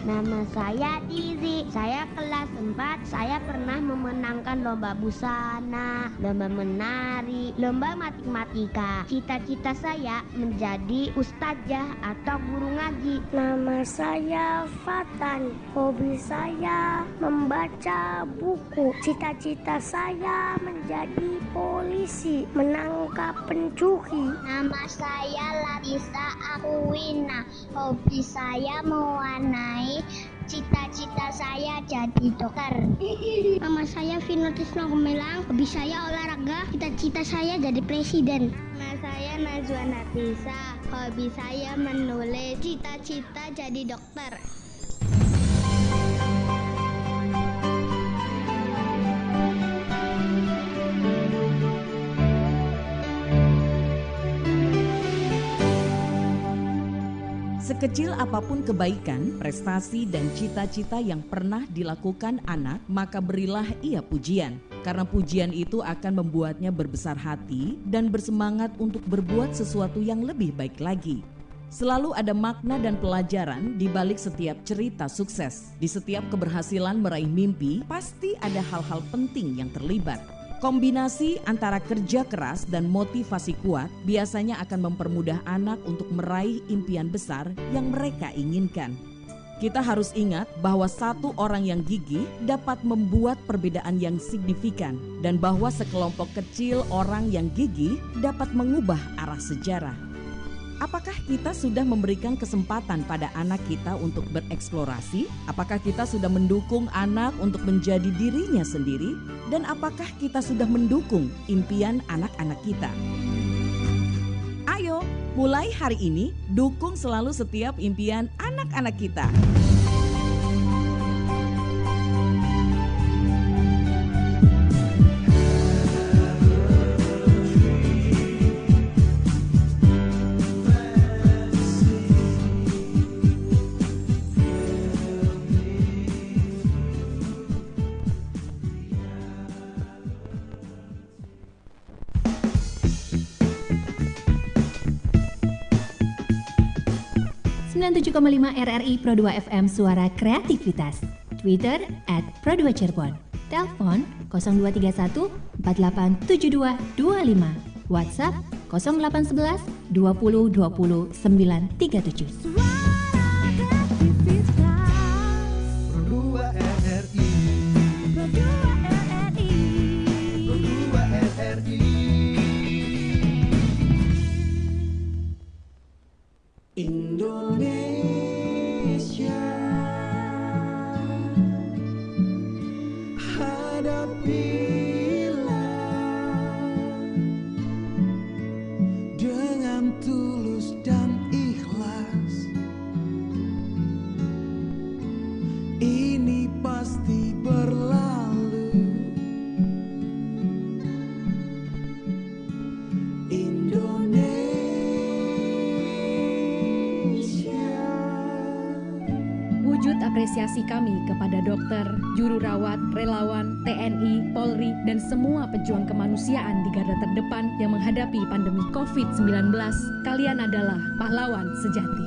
Nama saya Tizi, saya kelas 4, saya pernah memenangkan lomba busana, lomba menari, lomba matematika. Cita-cita saya menjadi ustazah atau guru ngaji. Nama saya Fatan, hobi saya membaca buku. Cita-cita saya menjadi polisi, menangkap pencuri. Nama saya Larissa Akwina, hobi saya mewarnai. Cita-cita saya jadi dokter. Nama saya Vinotisno Gemilang, hobi saya olahraga, cita-cita saya jadi presiden. Nama saya Najwa Natisa, hobi saya menulis, cita-cita jadi dokter. Sekecil apapun kebaikan, prestasi, dan cita-cita yang pernah dilakukan anak, maka berilah ia pujian. Karena pujian itu akan membuatnya berbesar hati dan bersemangat untuk berbuat sesuatu yang lebih baik lagi. Selalu ada makna dan pelajaran di balik setiap cerita sukses. Di setiap keberhasilan meraih mimpi, pasti ada hal-hal penting yang terlibat. Kombinasi antara kerja keras dan motivasi kuat biasanya akan mempermudah anak untuk meraih impian besar yang mereka inginkan. Kita harus ingat bahwa satu orang yang gigih dapat membuat perbedaan yang signifikan dan bahwa sekelompok kecil orang yang gigih dapat mengubah arah sejarah. Apakah kita sudah memberikan kesempatan pada anak kita untuk bereksplorasi? Apakah kita sudah mendukung anak untuk menjadi dirinya sendiri? Dan apakah kita sudah mendukung impian anak-anak kita? Ayo, mulai hari ini, dukung selalu setiap impian anak-anak kita. 97,5 RRI Pro 2 FM Suara Kreativitas. Twitter @Pro2Cirebon. Telepon 0231 487225. WhatsApp 0811 20 20 937. Indonesia, hadapilah dengan tulus dan ikhlas. Ini pasti berlalu. Wujud apresiasi kami kepada dokter, juru rawat, relawan, TNI, Polri, dan semua pejuang kemanusiaan di garda terdepan yang menghadapi pandemi COVID-19. Kalian adalah pahlawan sejati.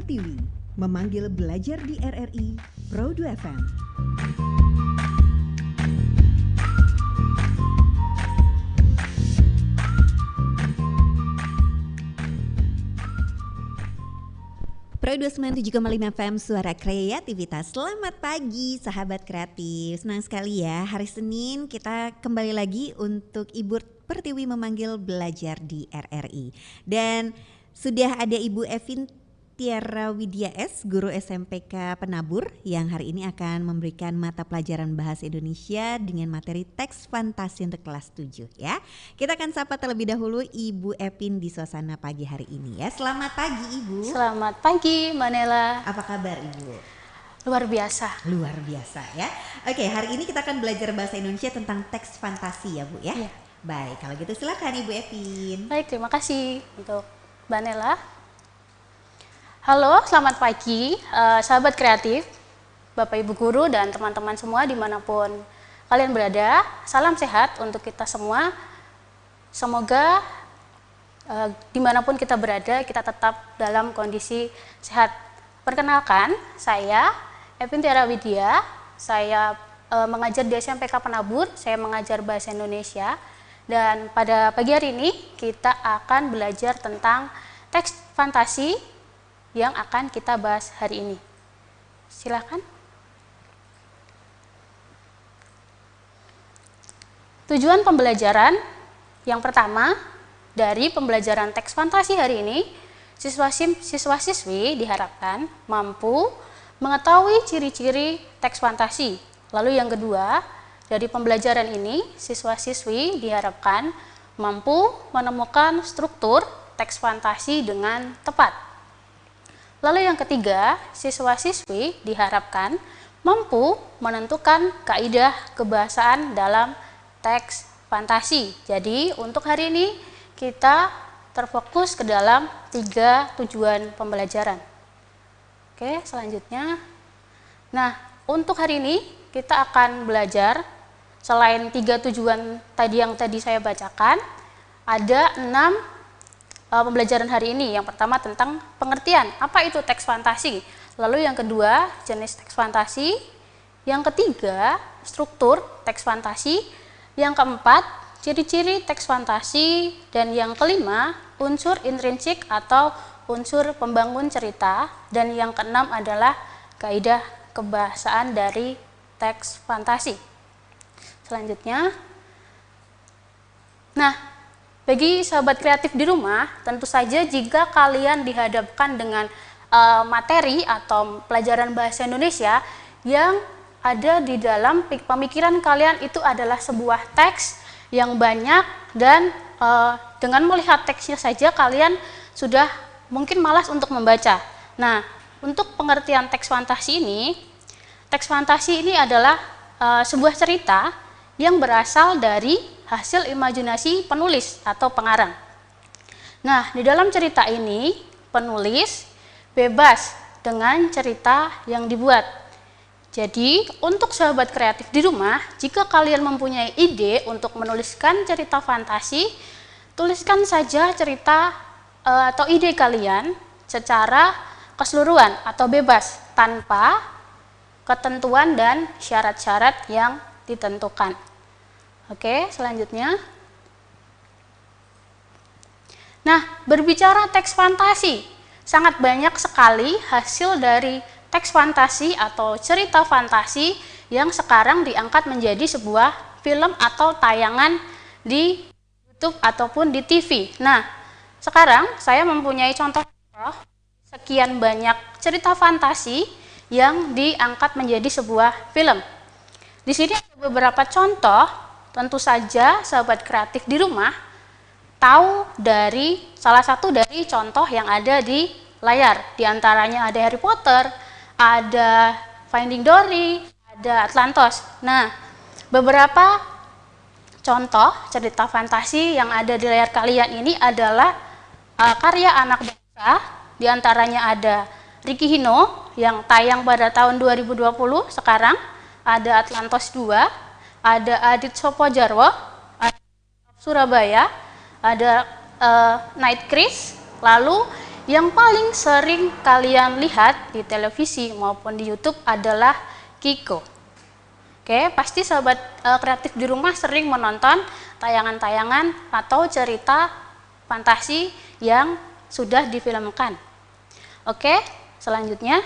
Pertiwi memanggil belajar di RRI Pro 2 FM. Pro 297,5 FM Suara Kreativitas. Selamat pagi sahabat kreatif. Senang sekali ya, hari Senin kita kembali lagi untuk Ibu Pertiwi memanggil belajar di RRI. Dan sudah ada Ibu Evin Tiara Widya S, guru SMPK Penabur, yang hari ini akan memberikan mata pelajaran Bahasa Indonesia dengan materi teks fantasi untuk kelas 7 ya. Kita akan sapa terlebih dahulu Ibu Evin di suasana pagi hari ini ya. Selamat pagi Ibu. Selamat pagi Manela. Apa kabar Ibu? Luar biasa. Luar biasa ya. Oke, hari ini kita akan belajar Bahasa Indonesia tentang teks fantasi ya Bu ya. Iya. Baik, kalau gitu silakan Ibu Evin. Baik, terima kasih untuk Manela. Halo, selamat pagi sahabat kreatif, Bapak Ibu Guru dan teman-teman semua dimanapun kalian berada. Salam sehat untuk kita semua. Semoga dimanapun kita berada, kita tetap dalam kondisi sehat. Perkenalkan, saya Evin Tiara Widya. Saya mengajar di SMPK Penabur, saya mengajar Bahasa Indonesia. Dan pada pagi hari ini kita akan belajar tentang teks fantasi yang akan kita bahas hari ini. Silakan. Tujuan pembelajaran yang pertama dari pembelajaran teks fantasi hari ini, siswa-siswi diharapkan mampu mengetahui ciri-ciri teks fantasi. Lalu yang kedua, dari pembelajaran ini, siswa-siswi diharapkan mampu menemukan struktur teks fantasi dengan tepat. Lalu yang ketiga, siswa-siswi diharapkan mampu menentukan kaidah kebahasaan dalam teks fantasi. Jadi untuk hari ini kita terfokus ke dalam 3 tujuan pembelajaran. Oke, selanjutnya. Nah, untuk hari ini kita akan belajar selain 3 tujuan tadi yang saya bacakan, ada 6 pembelajaran hari ini. Yang pertama tentang pengertian, apa itu teks fantasi. Lalu yang kedua, jenis teks fantasi. Yang ketiga, struktur teks fantasi. Yang keempat, ciri-ciri teks fantasi. Dan yang kelima, unsur intrinsik atau unsur pembangun cerita. Dan yang keenam adalah kaidah kebahasaan dari teks fantasi. Selanjutnya, nah, bagi sahabat kreatif di rumah, tentu saja jika kalian dihadapkan dengan materi atau pelajaran bahasa Indonesia yang ada di dalam pemikiran kalian itu adalah sebuah teks yang banyak dan dengan melihat teksnya saja kalian sudah mungkin malas untuk membaca. Nah, untuk pengertian teks fantasi ini adalah sebuah cerita yang berasal dari hasil imajinasi penulis atau pengarang. Nah, di dalam cerita ini penulis bebas dengan cerita yang dibuat. Jadi, untuk sahabat kreatif di rumah, jika kalian mempunyai ide untuk menuliskan cerita fantasi, tuliskan saja cerita atau ide kalian secara keseluruhan atau bebas tanpa ketentuan dan syarat-syarat yang ditentukan. Oke, selanjutnya. Nah, berbicara teks fantasi, sangat banyak sekali hasil dari teks fantasi atau cerita fantasi yang sekarang diangkat menjadi sebuah film atau tayangan di YouTube ataupun di TV. Nah, sekarang saya mempunyai contoh sekian banyak cerita fantasi yang diangkat menjadi sebuah film. Di sini ada beberapa contoh. Tentu saja sahabat kreatif di rumah tahu dari salah satu dari contoh yang ada di layar. Di antaranya ada Harry Potter, ada Finding Dory, ada Atlantis. Nah, beberapa contoh cerita fantasi yang ada di layar kalian ini adalah karya anak bangsa. Di antaranya ada Ricky Hino yang tayang pada tahun 2020 sekarang, ada Atlantis 2, ada Adit Sopojarwo, ada Surabaya, ada Night Chris, lalu Yang paling sering kalian lihat di televisi maupun di YouTube adalah Kiko. Oke, pasti sahabat kreatif di rumah sering menonton tayangan-tayangan atau cerita fantasi yang sudah difilmkan. Oke, selanjutnya.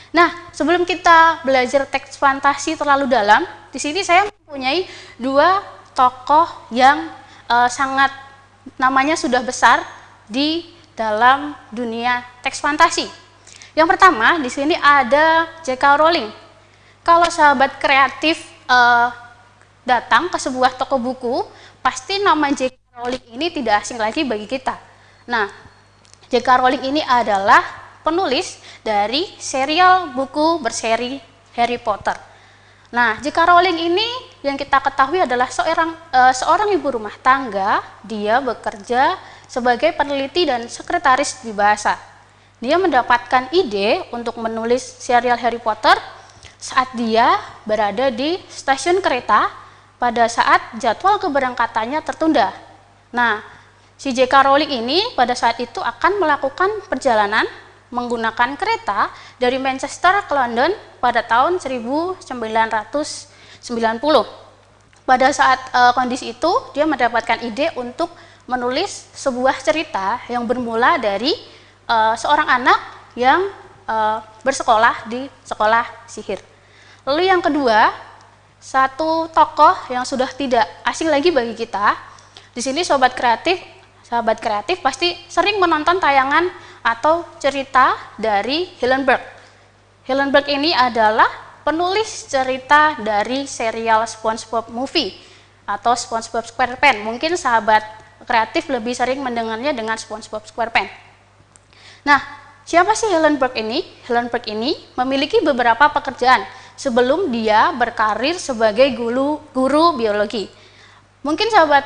Nah, sebelum kita belajar teks fantasi terlalu dalam, di sini saya mempunyai dua tokoh yang sangat namanya sudah besar di dalam dunia teks fantasi. Yang pertama, di sini ada J.K. Rowling. Kalau sahabat kreatif datang ke sebuah toko buku, pasti nama J.K. Rowling ini tidak asing lagi bagi kita. Nah, J.K. Rowling ini adalah penulis dari serial buku berseri Harry Potter. Nah, J.K. Rowling ini yang kita ketahui adalah seorang ibu rumah tangga. Dia bekerja sebagai peneliti dan sekretaris di bahasa. Dia mendapatkan ide untuk menulis serial Harry Potter saat dia berada di stasiun kereta pada saat jadwal keberangkatannya tertunda. Nah, si J.K. Rowling ini pada saat itu akan melakukan perjalanan menggunakan kereta dari Manchester ke London pada tahun 1990. Pada saat kondisi itu, dia mendapatkan ide untuk menulis sebuah cerita yang bermula dari seorang anak yang bersekolah di sekolah sihir. Lalu yang kedua, satu tokoh yang sudah tidak asing lagi bagi kita. Di sini sahabat kreatif pasti sering menonton tayangan atau cerita dari Hillenburg. Hillenburg ini adalah penulis cerita dari serial SpongeBob Movie atau SpongeBob SquarePants. Mungkin sahabat kreatif lebih sering mendengarnya dengan SpongeBob SquarePants. Nah, siapa sih Hillenburg ini? Hillenburg ini memiliki beberapa pekerjaan sebelum dia berkarir sebagai guru biologi. Mungkin sahabat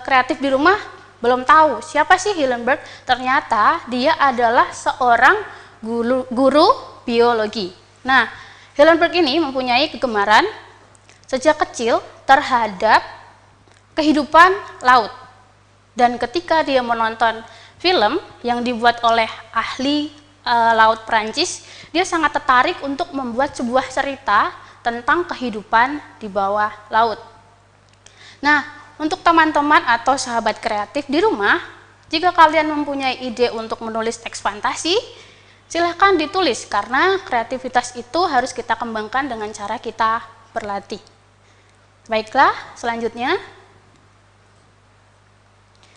kreatif di rumah belum tahu siapa sih Hillenburg. Ternyata dia adalah seorang guru biologi. Nah, Hillenburg ini mempunyai kegemaran sejak kecil terhadap kehidupan laut. Dan ketika dia menonton film yang dibuat oleh ahli laut Prancis, dia sangat tertarik untuk membuat sebuah cerita tentang kehidupan di bawah laut. Nah, untuk teman-teman atau sahabat kreatif di rumah, jika kalian mempunyai ide untuk menulis teks fantasi, silahkan ditulis karena kreativitas itu harus kita kembangkan dengan cara kita berlatih. Baiklah, selanjutnya.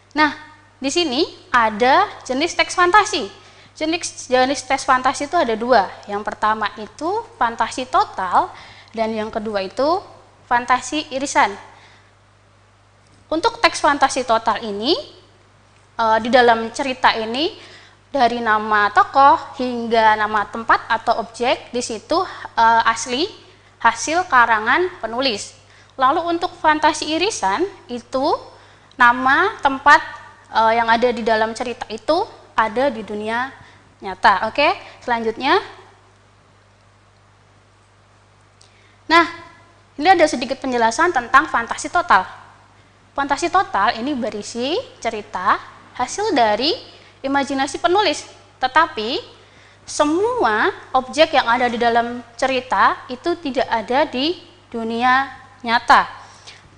Nah, di sini ada jenis teks fantasi. Jenis teks fantasi itu ada dua. Yang pertama itu fantasi total dan yang kedua itu fantasi irisan. Untuk teks fantasi total ini, di dalam cerita ini dari nama tokoh hingga nama tempat atau objek di situ asli hasil karangan penulis. Lalu untuk fantasi irisan itu nama tempat yang ada di dalam cerita itu ada di dunia nyata. Oke, selanjutnya. Nah, ini ada sedikit penjelasan tentang fantasi total. Fantasi total ini berisi cerita hasil dari imajinasi penulis, tetapi semua objek yang ada di dalam cerita itu tidak ada di dunia nyata.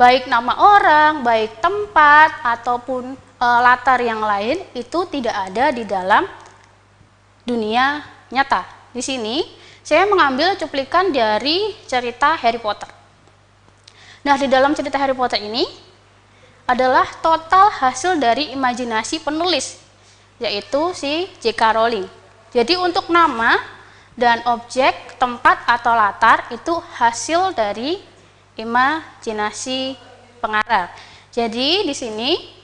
Baik nama orang, baik tempat, ataupun latar yang lain itu tidak ada di dalam dunia nyata. Di sini saya mengambil cuplikan dari cerita Harry Potter. Nah, di dalam cerita Harry Potter ini adalah total hasil dari imajinasi penulis, yaitu si J.K. Rowling. Jadi untuk nama dan objek, tempat atau latar itu hasil dari imajinasi pengarang. Jadi di sini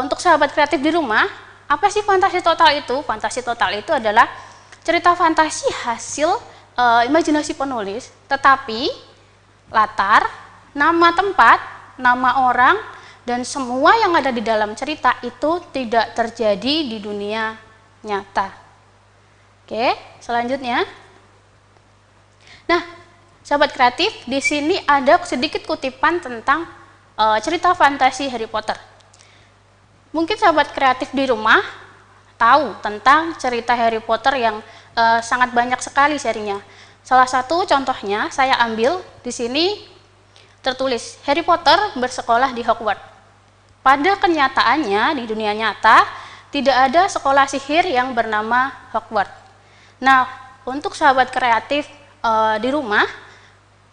untuk sahabat kreatif di rumah, apa sih fantasi total itu? Fantasi total itu adalah cerita fantasi hasil imajinasi penulis, tetapi latar, nama tempat, nama orang, dan semua yang ada di dalam cerita itu tidak terjadi di dunia nyata. Oke, selanjutnya. Nah, sahabat kreatif, di sini ada sedikit kutipan tentang cerita fantasi Harry Potter. Mungkin sahabat kreatif di rumah tahu tentang cerita Harry Potter yang sangat banyak sekali serinya. Salah satu contohnya saya ambil di sini tertulis Harry Potter bersekolah di Hogwarts. Pada kenyataannya di dunia nyata tidak ada sekolah sihir yang bernama Hogwarts. Nah, untuk sahabat kreatif di rumah,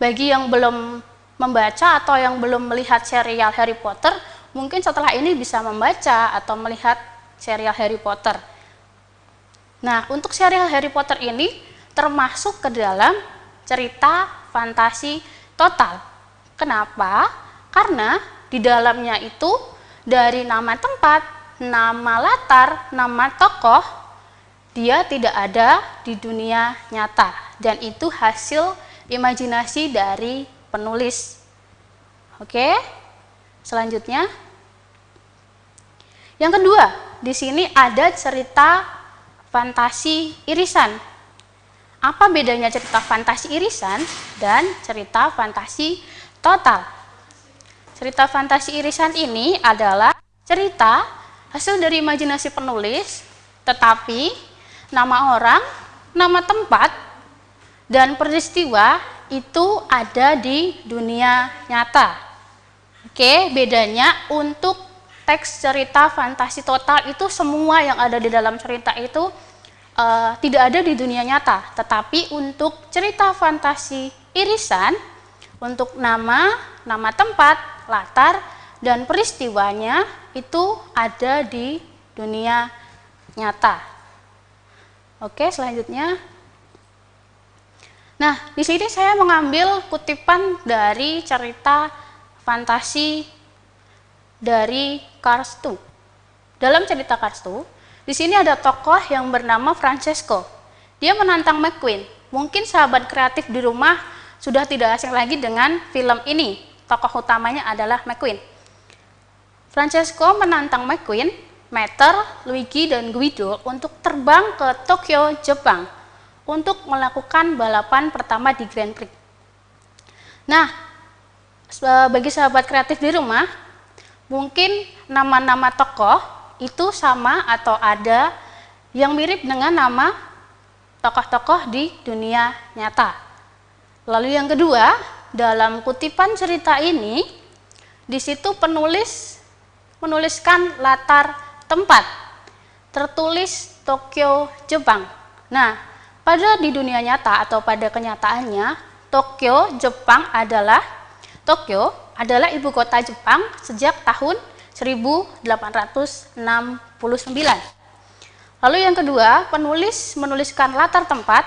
bagi yang belum membaca atau yang belum melihat serial Harry Potter, mungkin setelah ini bisa membaca atau melihat serial Harry Potter. Nah, untuk serial Harry Potter ini termasuk ke dalam cerita fantasi total. Kenapa? Karena di dalamnya itu dari nama tempat, nama latar, nama tokoh, dia tidak ada di dunia nyata. Dan itu hasil imajinasi dari penulis. Oke, selanjutnya. Yang kedua, di sini ada cerita fantasi irisan. Apa bedanya cerita fantasi irisan dan cerita fantasi total? Cerita fantasi irisan ini adalah cerita hasil dari imajinasi penulis, tetapi nama orang, nama tempat, dan peristiwa itu ada di dunia nyata. Oke, bedanya untuk teks cerita fantasi total itu semua yang ada di dalam cerita itu tidak ada di dunia nyata. Tetapi untuk cerita fantasi irisan, untuk nama tempat, latar, dan peristiwanya itu ada di dunia nyata. Oke, selanjutnya. Nah, di sini saya mengambil kutipan dari cerita fantasi dari Cars 2. Dalam cerita Cars 2, di sini ada tokoh yang bernama Francesco. Dia menantang McQueen. Mungkin sahabat kreatif di rumah sudah tidak asing lagi dengan film ini. Tokoh utamanya adalah McQueen. Francesco menantang McQueen, Mater, Luigi, dan Guido untuk terbang ke Tokyo, Jepang untuk melakukan balapan pertama di Grand Prix. Nah, bagi sahabat kreatif di rumah, mungkin nama-nama tokoh itu sama atau ada yang mirip dengan nama tokoh-tokoh di dunia nyata. Lalu yang kedua, dalam kutipan cerita ini, di situ penulis menuliskan latar tempat, tertulis Tokyo, Jepang. Nah, pada di dunia nyata atau pada kenyataannya, Tokyo, Jepang Tokyo adalah ibu kota Jepang sejak tahun 1869. Lalu yang kedua, penulis menuliskan latar tempat,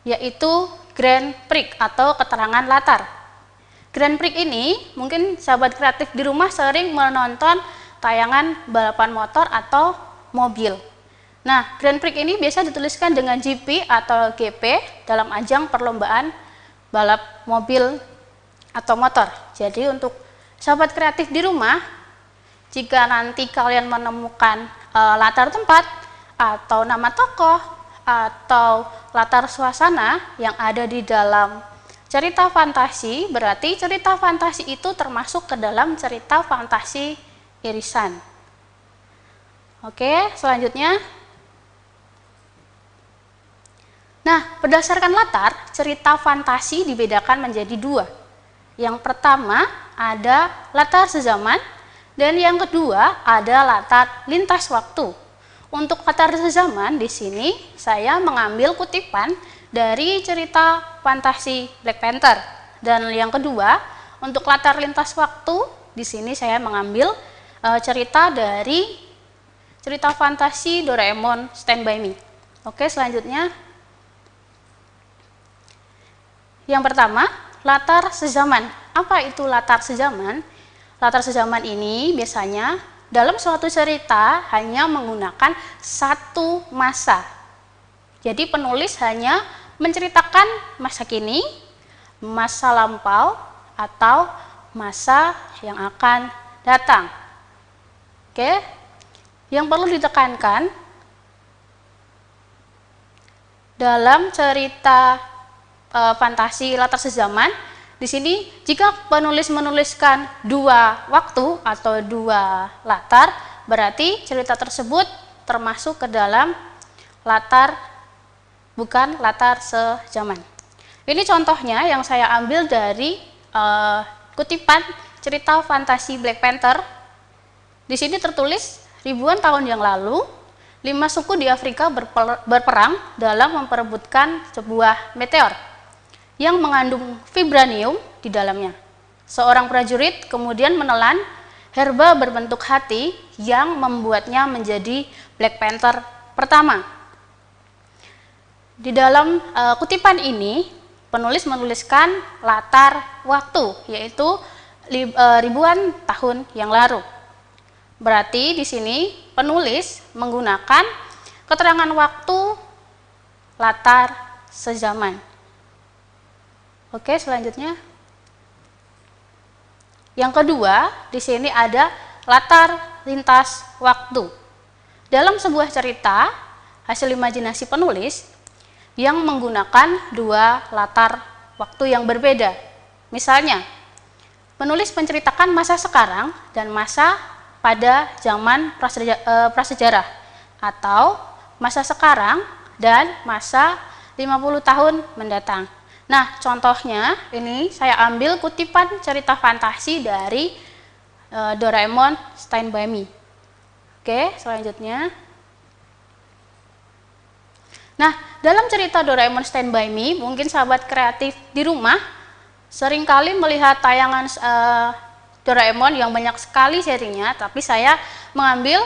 yaitu Grand Prix atau keterangan latar. Grand Prix ini mungkin sahabat kreatif di rumah sering menonton tayangan balapan motor atau mobil. Nah, Grand Prix ini biasa dituliskan dengan GP atau GP dalam ajang perlombaan balap mobil atau motor. Jadi untuk sahabat kreatif di rumah, jika nanti kalian menemukan latar tempat atau nama tokoh atau latar suasana yang ada di dalam cerita fantasi, berarti cerita fantasi itu termasuk ke dalam cerita fantasi irisan. Oke, selanjutnya. Nah, berdasarkan latar, cerita fantasi dibedakan menjadi dua. Yang pertama ada latar sezaman, dan yang kedua ada latar lintas waktu. Untuk latar sezaman di sini saya mengambil kutipan dari cerita fantasi Black Panther. Dan yang kedua, untuk latar lintas waktu di sini saya mengambil cerita dari cerita fantasi Doraemon Stand By Me. Oke, selanjutnya. Yang pertama, latar sezaman. Apa itu latar sezaman? Latar sezaman ini biasanya dalam suatu cerita hanya menggunakan satu masa. Jadi penulis hanya menceritakan masa kini, masa lampau, atau masa yang akan datang. Oke, yang perlu ditekankan dalam cerita fantasi latar sezaman, di sini jika penulis menuliskan dua waktu atau dua latar, berarti cerita tersebut termasuk ke dalam bukan latar sejaman. Ini contohnya yang saya ambil dari kutipan cerita fantasi Black Panther. Di sini tertulis ribuan tahun yang lalu, 5 suku di Afrika berperang dalam memperebutkan sebuah meteor yang mengandung vibranium di dalamnya. Seorang prajurit kemudian menelan herba berbentuk hati yang membuatnya menjadi Black Panther pertama. Di dalam kutipan ini, penulis menuliskan latar waktu, yaitu ribuan tahun yang lalu. Berarti di sini penulis menggunakan keterangan waktu latar sejaman. Oke, selanjutnya. Yang kedua, di sini ada latar lintas waktu. Dalam sebuah cerita, hasil imajinasi penulis yang menggunakan 2 latar waktu yang berbeda. Misalnya, penulis menceritakan masa sekarang dan masa pada zaman prasejarah, atau masa sekarang dan masa 50 tahun mendatang. Nah, contohnya ini saya ambil kutipan cerita fantasi dari Doraemon Stand By Me. Oke, selanjutnya. Nah, dalam cerita Doraemon Stand By Me, mungkin sahabat kreatif di rumah seringkali melihat tayangan Doraemon yang banyak sekali serinya, tapi saya mengambil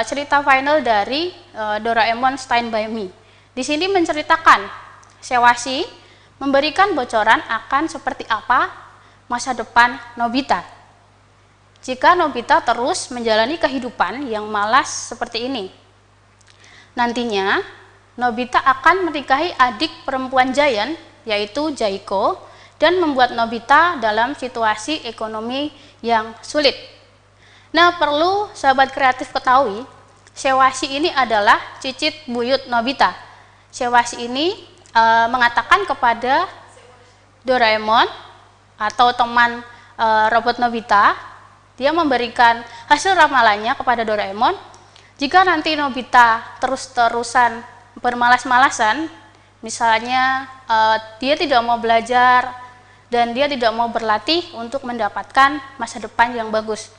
cerita final dari Doraemon Stand By Me. Di sini menceritakan Sewashi memberikan bocoran akan seperti apa masa depan Nobita. Jika Nobita terus menjalani kehidupan yang malas seperti ini. Nantinya, Nobita akan menikahi adik perempuan Giant, yaitu Jaiko, dan membuat Nobita dalam situasi ekonomi yang sulit. Nah, perlu sahabat kreatif ketahui, Sewashi ini adalah cicit buyut Nobita. Sewashi ini mengatakan kepada Doraemon atau teman robot Nobita, dia memberikan hasil ramalannya kepada Doraemon. Jika nanti Nobita terus-terusan bermalas-malasan, misalnya dia tidak mau belajar dan dia tidak mau berlatih untuk mendapatkan masa depan yang bagus.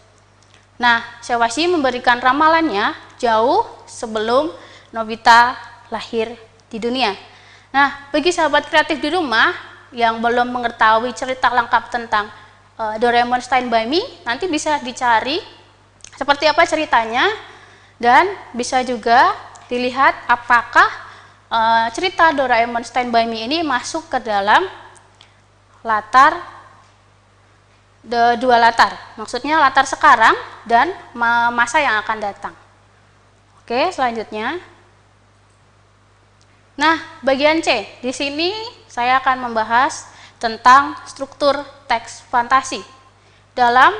Nah, Sewashi memberikan ramalannya jauh sebelum Nobita lahir di dunia. Nah, bagi sahabat kreatif di rumah yang belum mengetahui cerita lengkap tentang Doraemon Stand By Me, nanti bisa dicari seperti apa ceritanya, dan bisa juga dilihat apakah cerita Doraemon Stand By Me ini masuk ke dalam dua latar, maksudnya latar sekarang dan masa yang akan datang. Oke, selanjutnya. Nah, bagian C, di sini saya akan membahas tentang struktur teks fantasi. Dalam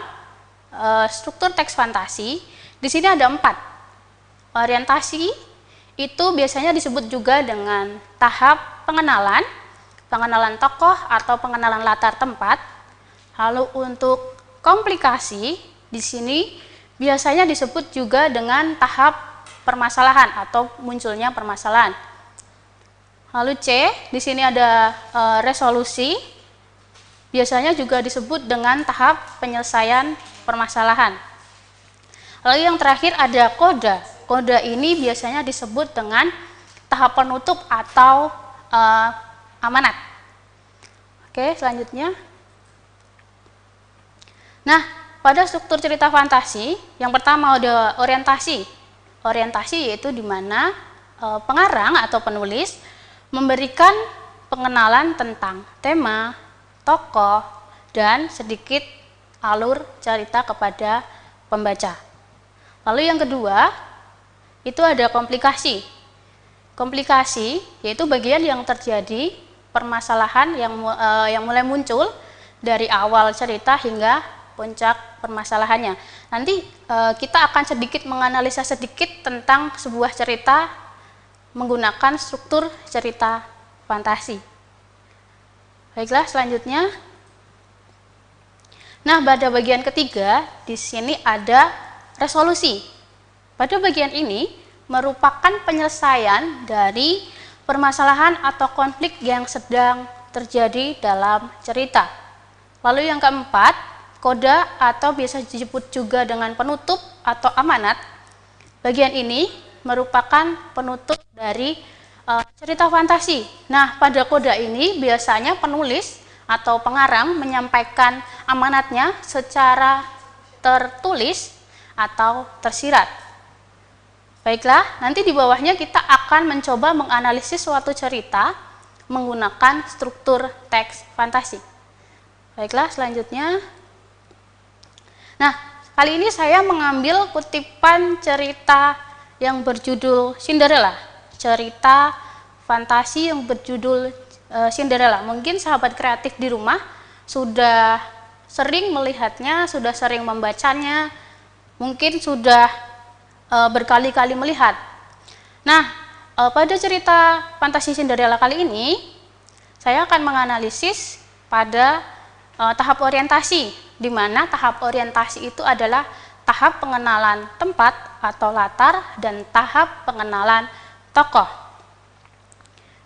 struktur teks fantasi, di sini ada 4. Orientasi itu biasanya disebut juga dengan tahap pengenalan tokoh atau pengenalan latar tempat. Lalu untuk komplikasi, di sini biasanya disebut juga dengan tahap permasalahan atau munculnya permasalahan. Lalu C, di sini ada resolusi, biasanya juga disebut dengan tahap penyelesaian permasalahan. Lalu yang terakhir ada koda. Koda ini biasanya disebut dengan tahap penutup atau amanat. Oke, selanjutnya. Nah, pada struktur cerita fantasi, yang pertama ada orientasi. Orientasi yaitu di mana pengarang atau penulis memberikan pengenalan tentang tema, tokoh, dan sedikit alur cerita kepada pembaca. Lalu yang kedua, itu ada komplikasi. Komplikasi yaitu bagian yang terjadi permasalahan yang mulai muncul dari awal cerita hingga puncak permasalahannya. Nanti kita akan sedikit menganalisa sedikit tentang sebuah cerita menggunakan struktur cerita fantasi. Baiklah, selanjutnya. Nah, pada bagian ketiga di sini ada resolusi. Pada bagian ini merupakan penyelesaian dari permasalahan atau konflik yang sedang terjadi dalam cerita. Lalu yang keempat, koda atau biasa disebut juga dengan penutup atau amanat. Bagian ini merupakan penutup dari cerita fantasi. Nah, pada koda ini biasanya penulis atau pengarang menyampaikan amanatnya secara tertulis atau tersirat. Baiklah, nanti di bawahnya kita akan mencoba menganalisis suatu cerita menggunakan struktur teks fantasi. Baiklah, selanjutnya. Nah, kali ini saya mengambil kutipan cerita yang berjudul Cinderella. Cerita fantasi yang berjudul Cinderella. Mungkin sahabat kreatif di rumah sudah sering melihatnya, sudah sering membacanya, mungkin sudah berkali-kali melihat. Nah, pada cerita fantasi Cinderella kali ini, saya akan menganalisis pada tahap orientasi, di mana tahap orientasi itu adalah tahap pengenalan tempat atau latar dan tahap pengenalan tokoh.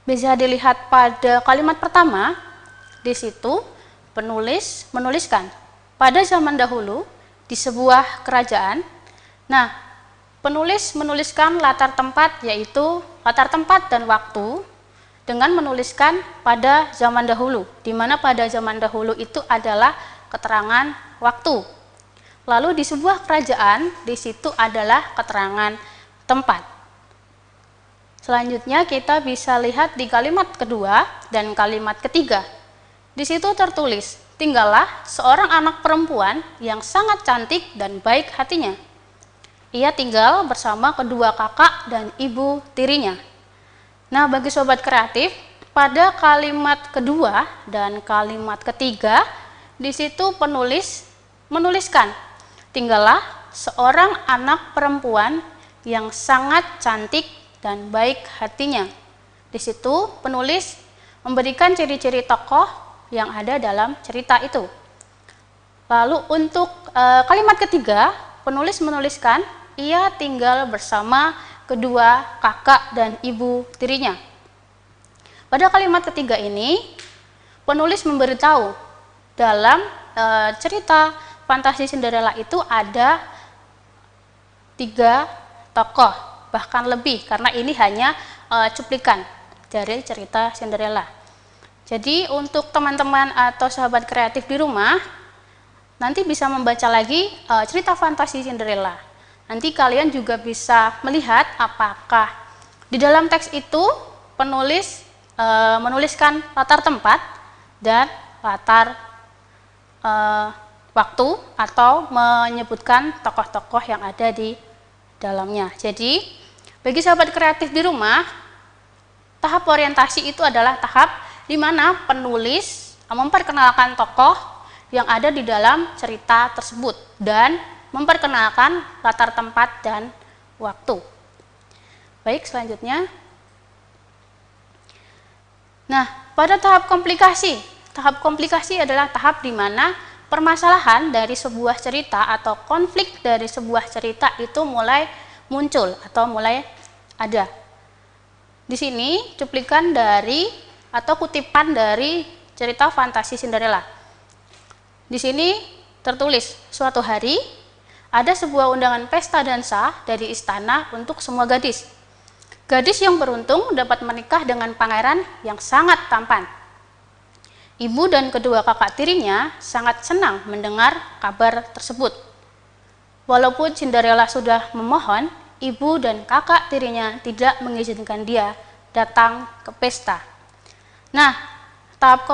Bisa dilihat pada kalimat pertama, di situ penulis menuliskan pada zaman dahulu di sebuah kerajaan. Nah, penulis menuliskan latar tempat, yaitu latar tempat dan waktu, dengan menuliskan pada zaman dahulu, di mana pada zaman dahulu itu adalah keterangan waktu. Lalu di sebuah kerajaan, di situ adalah keterangan tempat. Selanjutnya kita bisa lihat di kalimat kedua dan kalimat ketiga. Di situ tertulis, tinggallah seorang anak perempuan yang sangat cantik dan baik hatinya. Ia tinggal bersama kedua kakak dan ibu tirinya. Nah, bagi sobat kreatif, pada kalimat kedua dan kalimat ketiga, di situ penulis menuliskan, tinggallah seorang anak perempuan yang sangat cantik dan baik hatinya. Di situ penulis memberikan ciri-ciri tokoh yang ada dalam cerita itu. Lalu untuk kalimat ketiga, penulis menuliskan ia tinggal bersama kedua kakak dan ibu tirinya. Pada kalimat ketiga ini, penulis memberitahu dalam cerita fantasi Cinderella itu ada 3 tokoh, bahkan lebih, karena ini hanya cuplikan dari cerita Cinderella. Jadi untuk teman-teman atau sahabat kreatif di rumah, nanti bisa membaca lagi cerita fantasi Cinderella. Nanti kalian juga bisa melihat apakah di dalam teks itu penulis menuliskan latar tempat dan latar waktu, atau menyebutkan tokoh-tokoh yang ada di dalamnya. Jadi bagi sahabat kreatif di rumah, tahap orientasi itu adalah tahap di mana penulis memperkenalkan tokoh yang ada di dalam cerita tersebut dan memperkenalkan latar tempat dan waktu. Baik, selanjutnya. Nah, pada tahap komplikasi adalah tahap di mana permasalahan dari sebuah cerita atau konflik dari sebuah cerita itu mulai muncul atau mulai ada. Di sini cuplikan dari atau kutipan dari cerita fantasi Cinderella. Di sini tertulis, suatu hari ada sebuah undangan pesta dansa dari istana untuk semua gadis. Gadis yang beruntung dapat menikah dengan pangeran yang sangat tampan. Ibu dan kedua kakak tirinya sangat senang mendengar kabar tersebut. Walaupun Cinderella sudah memohon, ibu dan kakak tirinya tidak mengizinkan dia datang ke pesta. Nah, tahap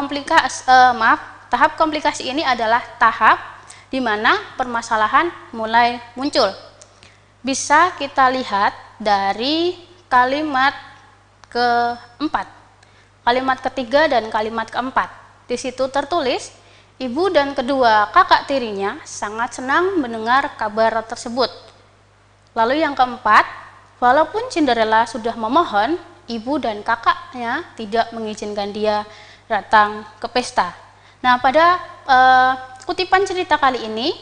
komplikasi ini adalah tahap di mana permasalahan mulai muncul. Bisa kita lihat dari kalimat keempat, kalimat ketiga dan kalimat keempat. Di situ tertulis, ibu dan kedua kakak tirinya sangat senang mendengar kabar tersebut. Lalu yang keempat, walaupun Cinderella sudah memohon, ibu dan kakaknya tidak mengizinkan dia datang ke pesta. Nah, pada kutipan cerita kali ini,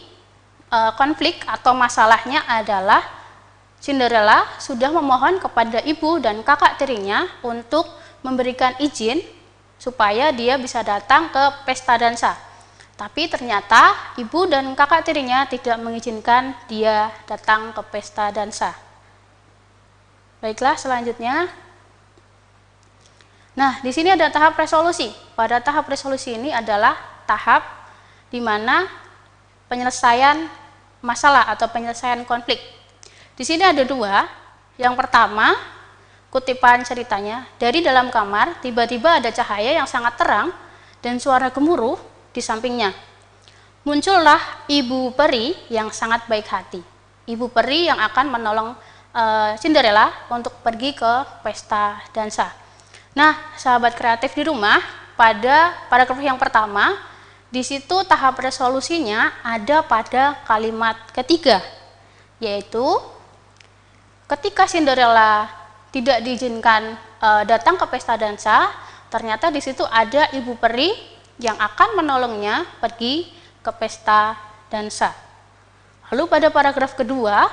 konflik atau masalahnya adalah Cinderella sudah memohon kepada ibu dan kakak tirinya untuk memberikan izin supaya dia bisa datang ke pesta dansa. Tapi ternyata ibu dan kakak tirinya tidak mengizinkan dia datang ke pesta dansa. Baiklah, selanjutnya. Nah, di sini ada tahap resolusi. Pada tahap resolusi ini adalah tahap di mana penyelesaian masalah atau penyelesaian konflik. Di sini ada dua. Yang pertama, kutipan ceritanya, dari dalam kamar tiba-tiba ada cahaya yang sangat terang dan suara gemuruh di sampingnya. Muncullah ibu peri yang sangat baik hati. Ibu peri yang akan menolong Cinderella untuk pergi ke pesta dansa. Nah, sahabat kreatif di rumah, pada paragraf yang pertama, di situ tahap resolusinya ada pada kalimat ketiga, yaitu ketika Cinderella tidak diizinkan datang ke pesta dansa, ternyata di situ ada ibu peri yang akan menolongnya pergi ke pesta dansa. Lalu pada paragraf kedua,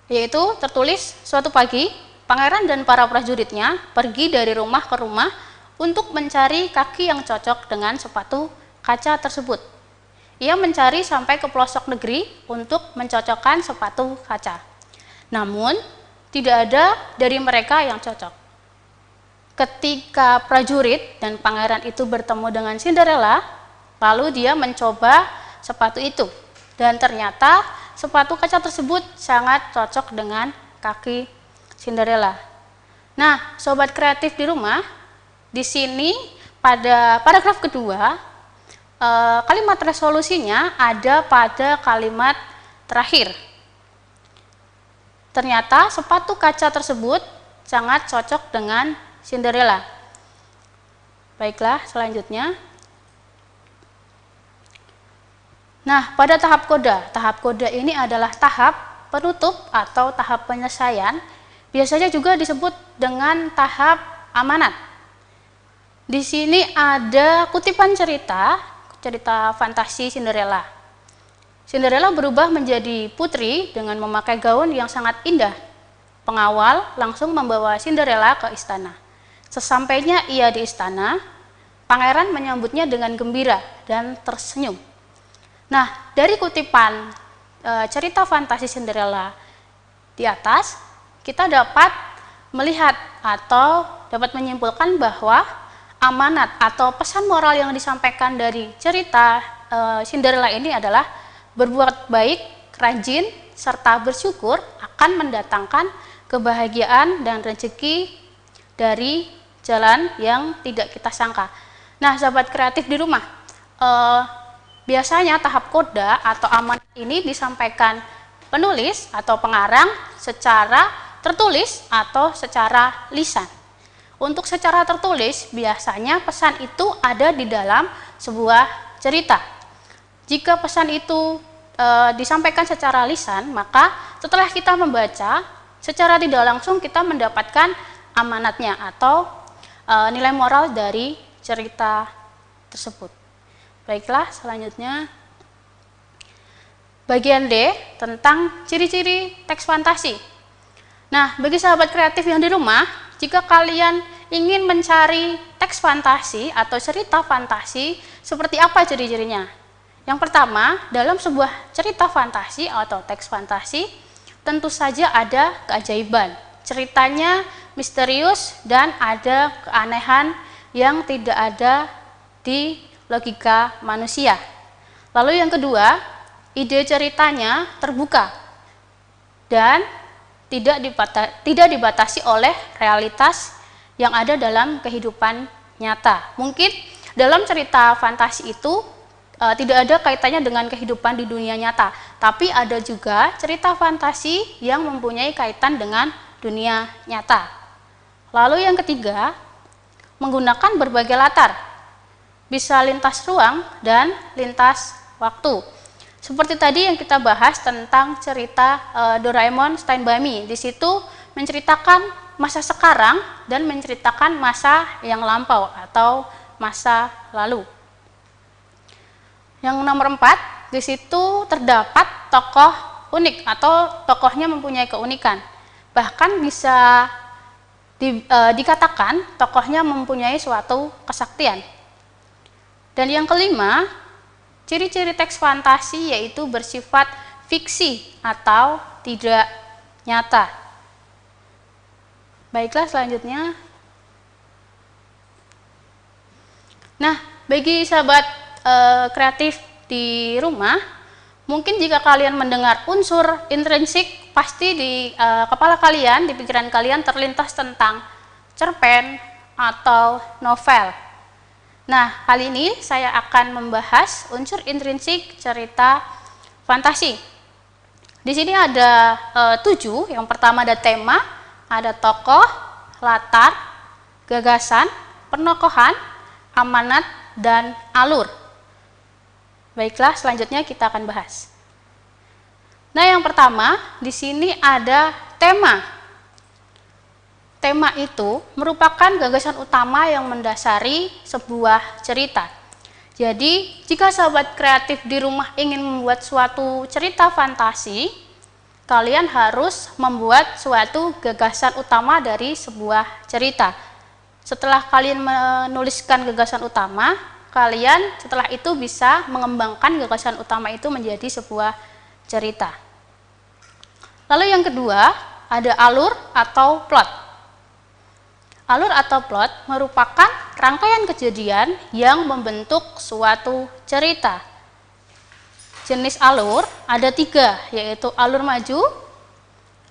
yaitu tertulis suatu pagi, pangeran dan para prajuritnya pergi dari rumah ke rumah untuk mencari kaki yang cocok dengan sepatu kaca tersebut. Ia mencari sampai ke pelosok negeri untuk mencocokkan sepatu kaca. Namun, tidak ada dari mereka yang cocok. Ketika prajurit dan pangeran itu bertemu dengan Cinderella, lalu dia mencoba sepatu itu. Dan ternyata sepatu kaca tersebut sangat cocok dengan kaki Cinderella. Nah, sobat kreatif di rumah, di sini pada paragraf kedua, kalimat resolusinya ada pada kalimat terakhir. Ternyata sepatu kaca tersebut sangat cocok dengan Cinderella. Baiklah, selanjutnya. Nah, pada tahap koda. Tahap koda ini adalah tahap penutup atau tahap penyelesaian. Biasanya juga disebut dengan tahap amanat. Di sini ada kutipan cerita fantasi Cinderella. Cinderella berubah menjadi putri dengan memakai gaun yang sangat indah. Pengawal langsung membawa Cinderella ke istana. Sesampainya ia di istana, pangeran menyambutnya dengan gembira dan tersenyum. Nah, dari kutipan cerita fantasi Cinderella di atas, kita dapat melihat atau dapat menyimpulkan bahwa amanat atau pesan moral yang disampaikan dari cerita Cinderella ini adalah berbuat baik, rajin, serta bersyukur akan mendatangkan kebahagiaan dan rezeki dari jalan yang tidak kita sangka. Nah, sahabat kreatif di rumah, biasanya tahap koda atau amanat ini disampaikan penulis atau pengarang secara tertulis atau secara lisan. Untuk secara tertulis, biasanya pesan itu ada di dalam sebuah cerita. Jika pesan itu disampaikan secara lisan, maka setelah kita membaca, secara tidak langsung kita mendapatkan amanatnya atau nilai moral dari cerita tersebut. Baiklah, selanjutnya bagian D tentang ciri-ciri teks fantasi. Nah, bagi sahabat kreatif yang di rumah, jika kalian ingin mencari teks fantasi atau cerita fantasi, seperti apa ciri-cirinya? Yang pertama, dalam sebuah cerita fantasi atau teks fantasi, tentu saja ada keajaiban. Ceritanya misterius dan ada keanehan yang tidak ada di logika manusia. Lalu yang kedua, ide ceritanya terbuka dan tidak dibatasi oleh realitas yang ada dalam kehidupan nyata. Mungkin dalam cerita fantasi itu tidak ada kaitannya dengan kehidupan di dunia nyata, tapi ada juga cerita fantasi yang mempunyai kaitan dengan dunia nyata. Lalu yang ketiga, menggunakan berbagai latar, bisa lintas ruang dan lintas waktu. Seperti tadi yang kita bahas tentang cerita Doraemon Stand By Me. Di situ menceritakan masa sekarang dan menceritakan masa yang lampau atau masa lalu. Yang nomor 4, di situ terdapat tokoh unik atau tokohnya mempunyai keunikan. Bahkan bisa dikatakan tokohnya mempunyai suatu kesaktian. Dan yang kelima, ciri-ciri teks fantasi yaitu bersifat fiksi atau tidak nyata. Baiklah, selanjutnya. Nah, bagi sahabat kreatif di rumah, mungkin jika kalian mendengar unsur intrinsik, pasti di kepala kalian, di pikiran kalian terlintas tentang cerpen atau novel. Nah, kali ini saya akan membahas unsur intrinsik cerita fantasi. Di sini ada 7. Yang pertama ada tema, ada tokoh, latar, gagasan, penokohan, amanat, dan alur. Baiklah, selanjutnya kita akan bahas. Nah, yang pertama, di sini ada tema. Tema itu merupakan gagasan utama yang mendasari sebuah cerita. Jadi, jika sahabat kreatif di rumah ingin membuat suatu cerita fantasi, kalian harus membuat suatu gagasan utama dari sebuah cerita. Setelah kalian menuliskan gagasan utama, kalian setelah itu bisa mengembangkan gagasan utama itu menjadi sebuah cerita. Lalu yang kedua, ada alur atau plot. Alur atau plot merupakan rangkaian kejadian yang membentuk suatu cerita. Jenis alur ada 3, yaitu alur maju,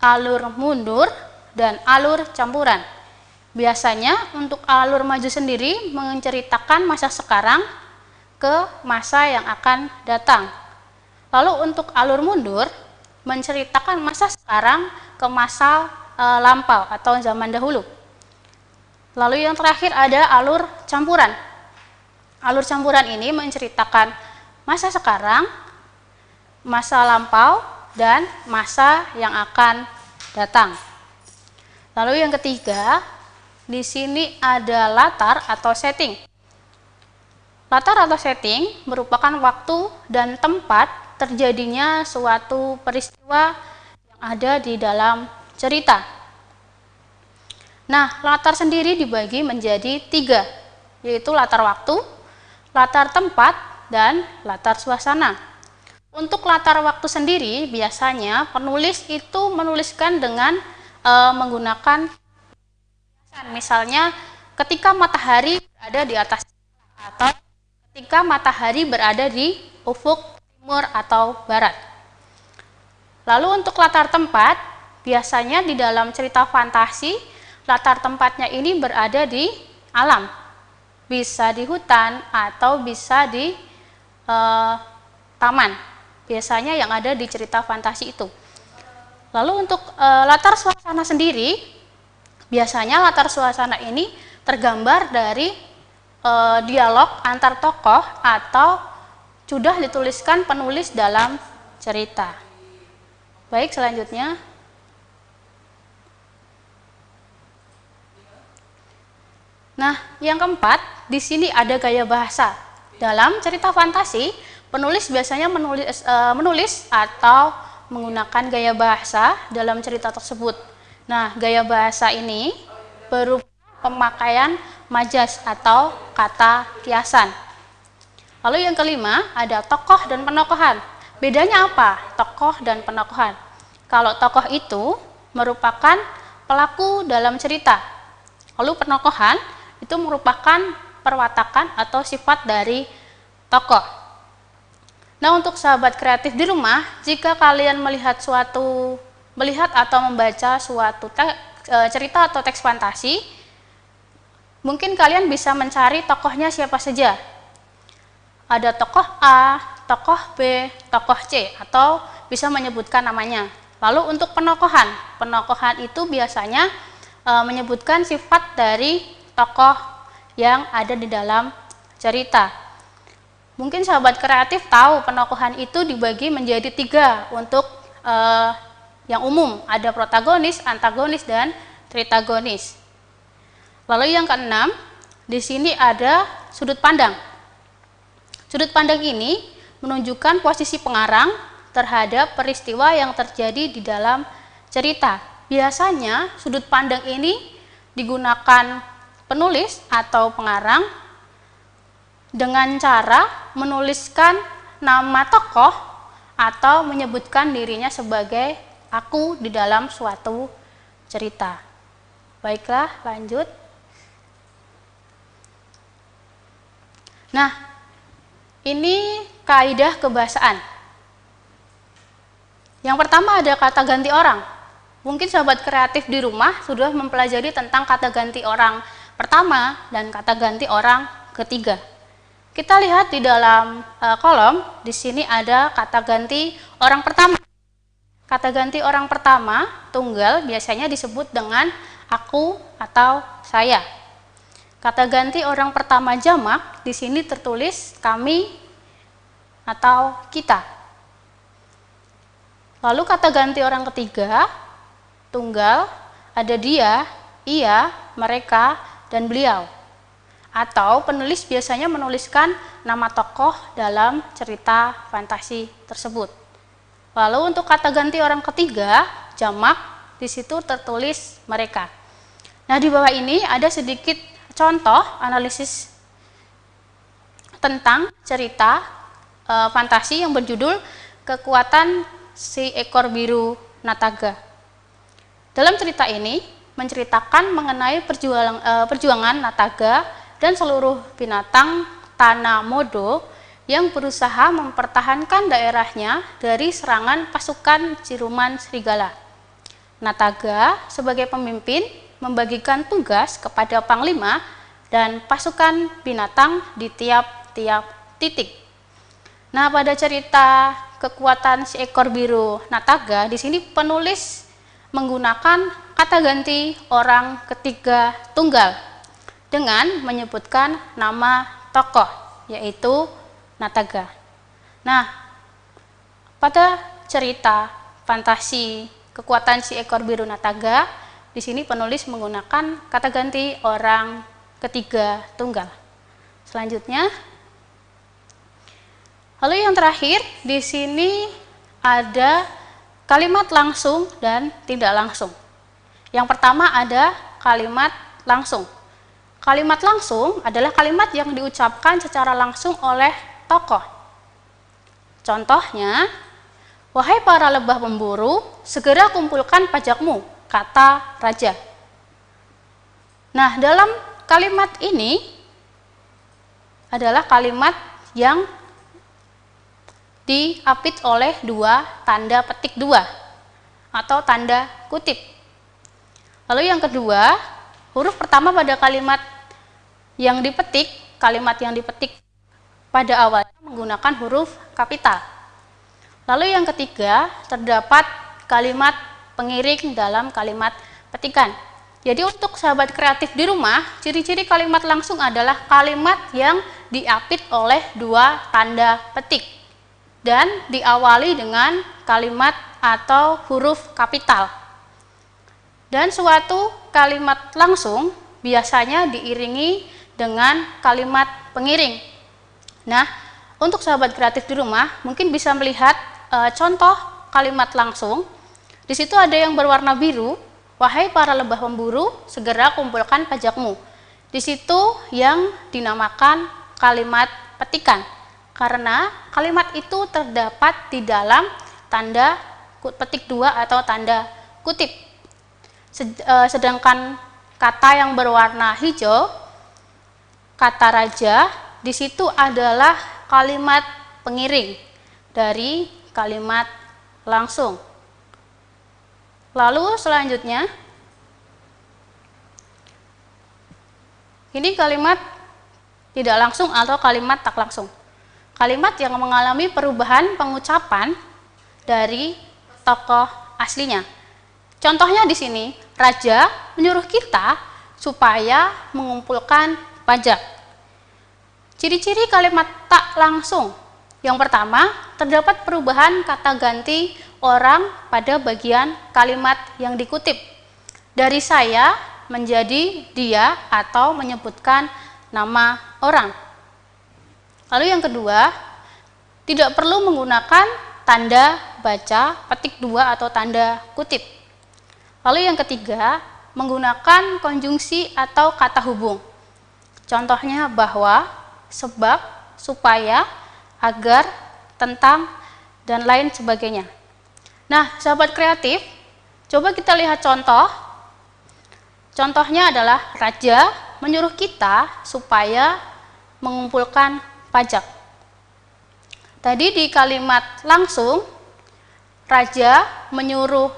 alur mundur, dan alur campuran. Biasanya untuk alur maju sendiri menceritakan masa sekarang ke masa yang akan datang. Lalu untuk alur mundur menceritakan masa sekarang ke masa lampau atau zaman dahulu. Lalu yang terakhir ada alur campuran. Alur campuran ini menceritakan masa sekarang, masa lampau, dan masa yang akan datang. Lalu yang ketiga, di sini ada latar atau setting. Latar atau setting merupakan waktu dan tempat terjadinya suatu peristiwa yang ada di dalam cerita. Nah, latar sendiri dibagi menjadi 3, yaitu latar waktu, latar tempat, dan latar suasana. Untuk latar waktu sendiri, biasanya penulis itu menuliskan dengan menggunakan misalnya ketika matahari berada di atas atau ketika matahari berada di ufuk timur atau barat. Lalu untuk latar tempat, biasanya di dalam cerita fantasi, latar tempatnya ini berada di alam. Bisa di hutan atau bisa di taman. Biasanya yang ada di cerita fantasi itu. Lalu untuk latar suasana sendiri, biasanya latar suasana ini tergambar dari dialog antar tokoh atau sudah dituliskan penulis dalam cerita. Baik, selanjutnya. Nah, yang keempat, di sini ada gaya bahasa. Dalam cerita fantasi, penulis biasanya menulis atau menggunakan gaya bahasa dalam cerita tersebut. Nah, gaya bahasa ini berupa pemakaian majas atau kata kiasan. Lalu yang kelima, ada tokoh dan penokohan. Bedanya apa tokoh dan penokohan? Kalau tokoh itu merupakan pelaku dalam cerita. Lalu penokohan itu merupakan perwatakan atau sifat dari tokoh. Nah, untuk sahabat kreatif di rumah, jika kalian melihat atau membaca suatu cerita atau teks fantasi, mungkin kalian bisa mencari tokohnya siapa saja. Ada tokoh A, tokoh B, tokoh C, atau bisa menyebutkan namanya. Lalu untuk penokohan itu biasanya menyebutkan sifat dari tokoh yang ada di dalam cerita. Mungkin sahabat kreatif tahu penokohan itu dibagi menjadi 3 untuk yang umum, ada protagonis, antagonis, dan tritagonis. Lalu yang keenam, di sini ada sudut pandang. Sudut pandang ini menunjukkan posisi pengarang, terhadap peristiwa yang terjadi di dalam cerita. Biasanya sudut pandang ini digunakan penulis atau pengarang dengan cara menuliskan nama tokoh atau menyebutkan dirinya sebagai aku di dalam suatu cerita. Baiklah, lanjut. Nah, ini kaidah kebahasaan. Yang pertama ada kata ganti orang. Mungkin sahabat kreatif di rumah sudah mempelajari tentang kata ganti orang pertama dan kata ganti orang ketiga. Kita lihat di dalam kolom, di sini ada kata ganti orang pertama. Kata ganti orang pertama, tunggal, biasanya disebut dengan aku atau saya. Kata ganti orang pertama jamak, di sini tertulis kami atau kita. Lalu kata ganti orang ketiga, tunggal, ada dia, ia, mereka, dan beliau. Atau penulis biasanya menuliskan nama tokoh dalam cerita fantasi tersebut. Lalu untuk kata ganti orang ketiga, jamak, di situ tertulis mereka. Nah, di bawah ini ada sedikit contoh analisis tentang cerita fantasi yang berjudul Kekuatan Si Ekor Biru Nataga. Dalam cerita ini menceritakan mengenai perjuangan Nataga dan seluruh binatang tanah Modo yang berusaha mempertahankan daerahnya dari serangan pasukan Ciruman Serigala. Nataga sebagai pemimpin membagikan tugas kepada panglima dan pasukan binatang di tiap-tiap titik. Nah, pada cerita Kekuatan Si Ekor Biru Nataga, di sini penulis menggunakan kata ganti orang ketiga tunggal dengan menyebutkan nama tokoh, yaitu Nataga. Nah, pada cerita fantasi Kekuatan Si Ekor Biru Nataga, di sini penulis menggunakan kata ganti orang ketiga tunggal. Selanjutnya, lalu yang terakhir di sini ada kalimat langsung dan tidak langsung. Yang pertama ada kalimat langsung. Kalimat langsung adalah kalimat yang diucapkan secara langsung oleh tokoh. Contohnya, wahai para lebah pemburu, segera kumpulkan pajakmu, kata raja. Nah, dalam kalimat ini adalah kalimat yang diapit oleh dua tanda petik dua atau tanda kutip. Lalu yang kedua, huruf pertama pada kalimat yang dipetik, pada awalnya menggunakan huruf kapital. Lalu yang ketiga, terdapat kalimat pengiring dalam kalimat petikan. Jadi untuk sahabat kreatif di rumah, ciri-ciri kalimat langsung adalah kalimat yang diapit oleh dua tanda petik dan diawali dengan kalimat atau huruf kapital. Dan suatu kalimat langsung biasanya diiringi dengan kalimat pengiring. Nah, untuk sahabat kreatif di rumah mungkin bisa melihat contoh kalimat langsung. Di situ ada yang berwarna biru, wahai para lebah pemburu, segera kumpulkan pajakmu. Di situ yang dinamakan kalimat petikan, karena kalimat itu terdapat di dalam tanda petik dua atau tanda kutip. Sedangkan kata yang berwarna hijau, kata raja, di situ adalah kalimat pengiring dari kalimat langsung. Lalu selanjutnya, ini kalimat tidak langsung atau kalimat tak langsung. Kalimat yang mengalami perubahan pengucapan dari tokoh aslinya. Contohnya di sini, raja menyuruh kita supaya mengumpulkan pajak. Ciri-ciri kalimat tak langsung. Yang pertama, terdapat perubahan kata ganti orang pada bagian kalimat yang dikutip. Dari saya menjadi dia atau menyebutkan nama orang. Lalu yang kedua, tidak perlu menggunakan tanda baca petik 2 atau tanda kutip. Lalu yang ketiga, menggunakan konjungsi atau kata hubung. Contohnya bahwa, sebab, supaya, agar, tentang, dan lain sebagainya. Nah, sahabat kreatif, coba kita lihat contoh. Contohnya adalah raja menyuruh kita supaya mengumpulkan pajak. Tadi di kalimat langsung, raja menyuruh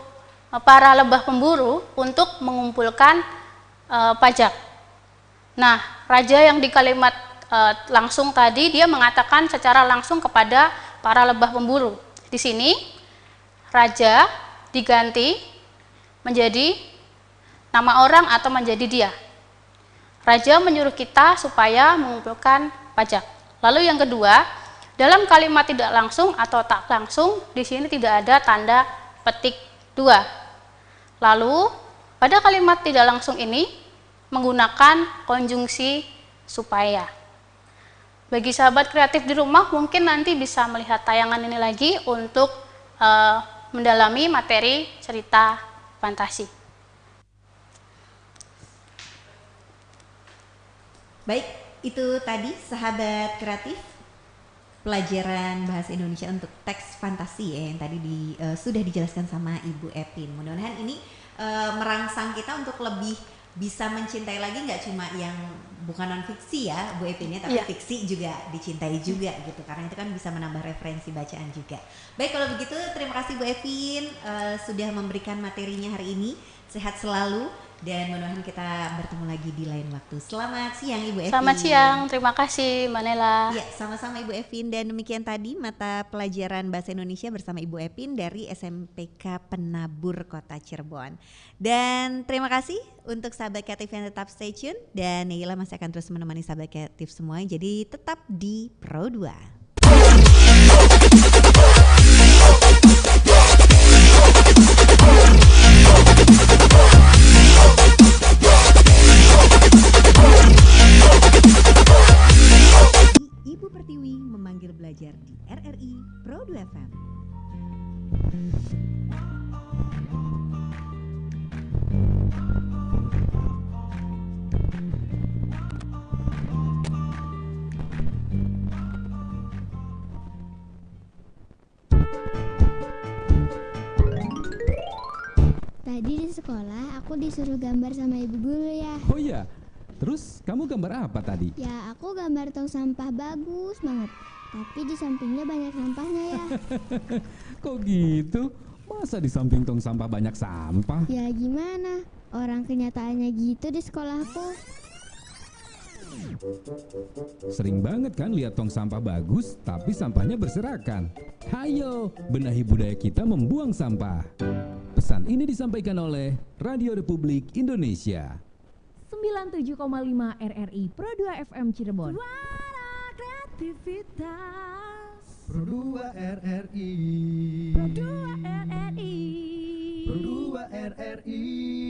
para lebah pemburu untuk mengumpulkan pajak. Nah, raja yang di kalimat langsung tadi, dia mengatakan secara langsung kepada para lebah pemburu. Di sini, raja diganti menjadi nama orang atau menjadi dia. Raja menyuruh kita supaya mengumpulkan pajak. Lalu yang kedua, dalam kalimat tidak langsung atau tak langsung, di sini tidak ada tanda petik 2. Lalu, pada kalimat tidak langsung ini, menggunakan konjungsi supaya. Bagi sahabat kreatif di rumah, mungkin nanti bisa melihat tayangan ini lagi untuk mendalami materi cerita fantasi. Baik, itu tadi sahabat kreatif pelajaran bahasa Indonesia untuk teks fantasi ya, yang tadi sudah dijelaskan sama Ibu Epin. Mudah-mudahan ini merangsang kita untuk lebih bisa mencintai lagi, nggak cuma yang bukan non fiksi ya Bu Epin ya, tapi fiksi juga dicintai juga gitu, karena itu kan bisa menambah referensi bacaan juga. Baik, kalau begitu terima kasih Bu Epin sudah memberikan materinya hari ini. Sehat selalu dan mudah-mudahan kita bertemu lagi di lain waktu. Selamat siang Ibu Evin. Selamat siang, terima kasih Mbak Nela. Ya, sama-sama Ibu Evin. Dan demikian tadi mata pelajaran Bahasa Indonesia bersama Ibu Evin dari SMPK Penabur Kota Cirebon. Dan terima kasih untuk sahabat kreatif yang tetap stay tune. Dan Neila masih akan terus menemani sahabat kreatif semua. Jadi tetap di Pro 2. Ibu Pertiwi memanggil belajar di RRI Pro 2 FM. Tadi di sekolah aku disuruh gambar sama ibu guru ya. Oh iya, terus kamu gambar apa tadi? Ya aku gambar tong sampah bagus banget, tapi di sampingnya banyak sampahnya ya. Kok gitu? Masa di samping tong sampah banyak sampah? Ya gimana, orang kenyataannya gitu di sekolahku. Sering banget kan lihat tong sampah bagus, tapi sampahnya berserakan. Hayo, benahi budaya kita membuang sampah. Pesan ini disampaikan oleh Radio Republik Indonesia. 97,5 RRI Pro 2 FM Cirebon. Suara kreativitas. Pro 2 RRI. Pro 2 RRI. Pro 2 RRI.